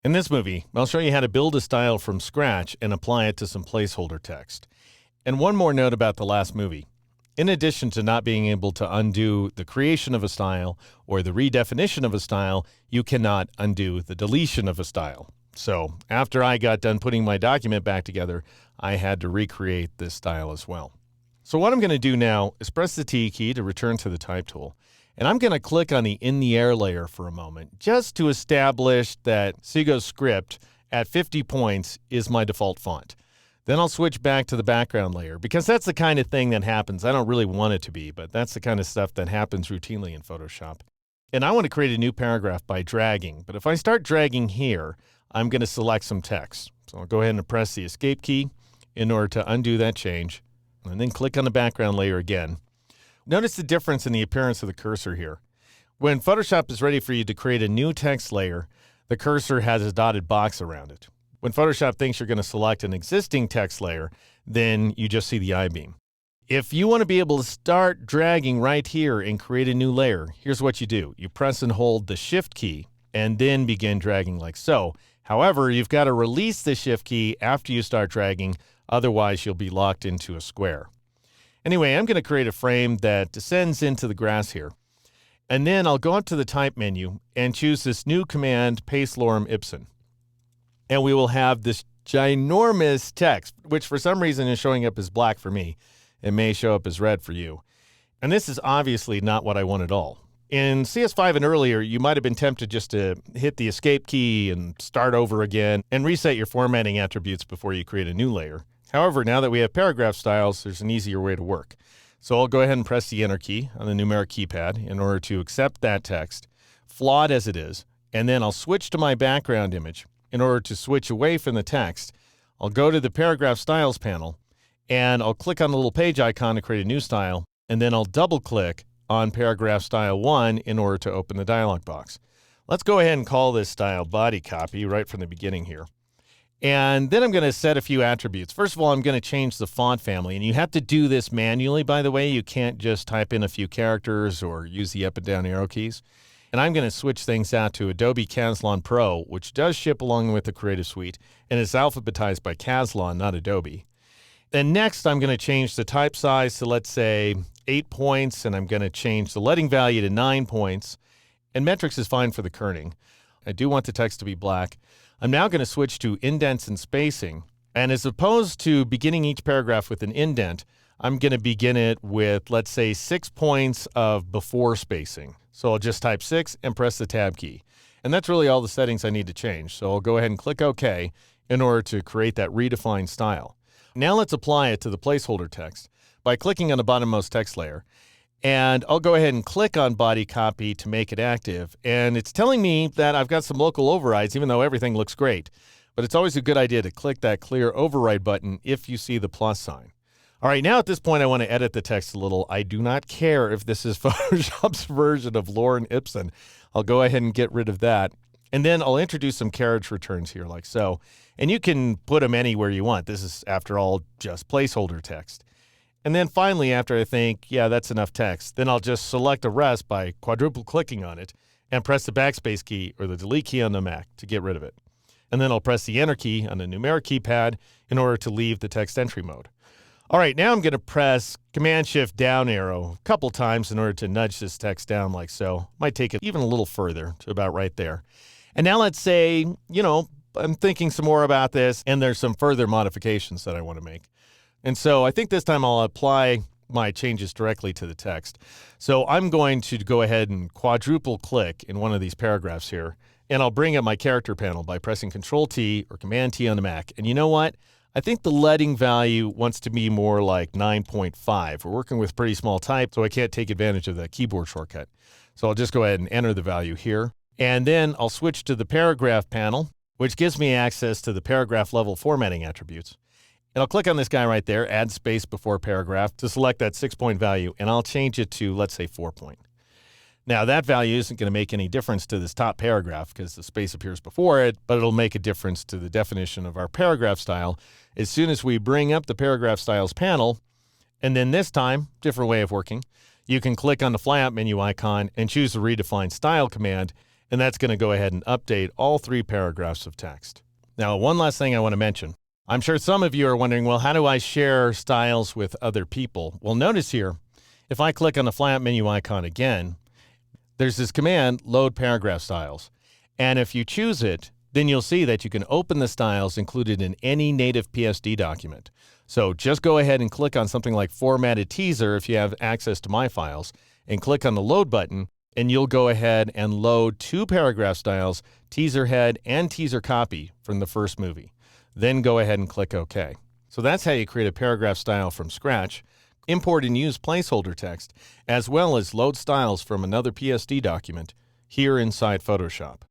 In this movie, I'll show you how to build a style from scratch and apply it to some placeholder text. And one more note about the last movie. In addition to not being able to undo the creation of a style or the redefinition of a style, you cannot undo the deletion of a style. So after I got done putting my document back together, I had to recreate this style as well. So what I'm going to do now is press the T key to return to the type tool. And I'm going to click on the In the Air layer for a moment, just to establish that Sego's script at 50 points is my default font. Then I'll switch back to the background layer, because that's the kind of thing that happens. I don't really want it to be, but that's the kind of stuff that happens routinely in Photoshop. And I want to create a new paragraph by dragging. But if I start dragging here, I'm going to select some text. So I'll go ahead and press the Escape key in order to undo that change, and then click on the background layer again. Notice the difference in the appearance of the cursor here. When Photoshop is ready for you to create a new text layer, the cursor has a dotted box around it. When Photoshop thinks you're going to select an existing text layer, then you just see the I-beam. If you want to be able to start dragging right here and create a new layer, here's what you do. You press and hold the Shift key and then begin dragging like so. However, you've got to release the Shift key after you start dragging, otherwise you'll be locked into a square. Anyway, I'm going to create a frame that descends into the grass here. And then I'll go up to the Type menu and choose this new command, Paste Lorem Ipsum. And we will have this ginormous text, which for some reason is showing up as black for me. It may show up as red for you. And this is obviously not what I want at all. In CS5 and earlier, you might have been tempted just to hit the Escape key and start over again and reset your formatting attributes before you create a new layer. However, now that we have paragraph styles, there's an easier way to work. So I'll go ahead and press the Enter key on the numeric keypad in order to accept that text, flawed as it is, and then I'll switch to my background image. In order to switch away from the text, I'll go to the Paragraph Styles panel, and I'll click on the little page icon to create a new style, and then I'll double-click on Paragraph Style 1 in order to open the dialog box. Let's go ahead and call this style Body Copy right from the beginning here. And then I'm going to set a few attributes. First of all, I'm going to change the font family. And you have to do this manually, by the way. You can't just type in a few characters or use the up and down arrow keys. And I'm going to switch things out to Adobe Caslon Pro, which does ship along with the Creative Suite. And it's alphabetized by Caslon, not Adobe. Then next, I'm going to change the type size to, let's say, 8 points. And I'm going to change the leading value to 9 points. And metrics is fine for the kerning. I do want the text to be black. I'm now going to switch to indents and spacing. And as opposed to beginning each paragraph with an indent, I'm going to begin it with, let's say, 6 points of before spacing. So I'll just type 6 and press the Tab key. And that's really all the settings I need to change. So I'll go ahead and click OK in order to create that redefined style. Now let's apply it to the placeholder text by clicking on the bottommost text layer. And I'll go ahead and click on Body Copy to make it active. And it's telling me that I've got some local overrides, even though everything looks great. But it's always a good idea to click that Clear Override button if you see the plus sign. All right, now at this point, I want to edit the text a little. I do not care if this is Photoshop's version of Lorem Ipsum. I'll go ahead and get rid of that. And then I'll introduce some carriage returns here like so. And you can put them anywhere you want. This is, after all, just placeholder text. And then finally, after I think, yeah, that's enough text, then I'll just select the rest by quadruple clicking on it and press the backspace key or the delete key on the Mac to get rid of it. And then I'll press the Enter key on the numeric keypad in order to leave the text entry mode. All right, now I'm going to press Command-Shift down arrow a couple times in order to nudge this text down like so. Might take it even a little further to about right there. And now let's say, I'm thinking some more about this and there's some further modifications that I want to make. And so I think this time I'll apply my changes directly to the text. So I'm going to go ahead and quadruple click in one of these paragraphs here, and I'll bring up my character panel by pressing Control-T or Command-T on the Mac. And you know what? I think the leading value wants to be more like 9.5. We're working with pretty small type, so I can't take advantage of that keyboard shortcut. So I'll just go ahead and enter the value here. And then I'll switch to the paragraph panel, which gives me access to the paragraph level formatting attributes. And I'll click on this guy right there, add space before paragraph, to select that 6-point value, and I'll change it to, let's say, 4 point. Now, that value isn't going to make any difference to this top paragraph because the space appears before it, but it'll make a difference to the definition of our paragraph style as soon as we bring up the Paragraph Styles panel. And then this time, different way of working, you can click on the flyout menu icon and choose the Redefine Style command, And that's going to go ahead and update all 3 paragraphs of text. Now, one last thing I want to mention. I'm sure some of you are wondering, well, how do I share styles with other people? Well, notice here, if I click on the flat menu icon again, there's this command, load paragraph styles. And if you choose it, then you'll see that you can open the styles included in any native PSD document. So just go ahead and click on something like formatted teaser if you have access to my files, and click on the load button, and you'll go ahead and load 2 paragraph styles, teaser head and teaser copy from the first movie. Then go ahead and click OK. So that's how you create a paragraph style from scratch, import and use placeholder text, as well as load styles from another PSD document here inside Photoshop.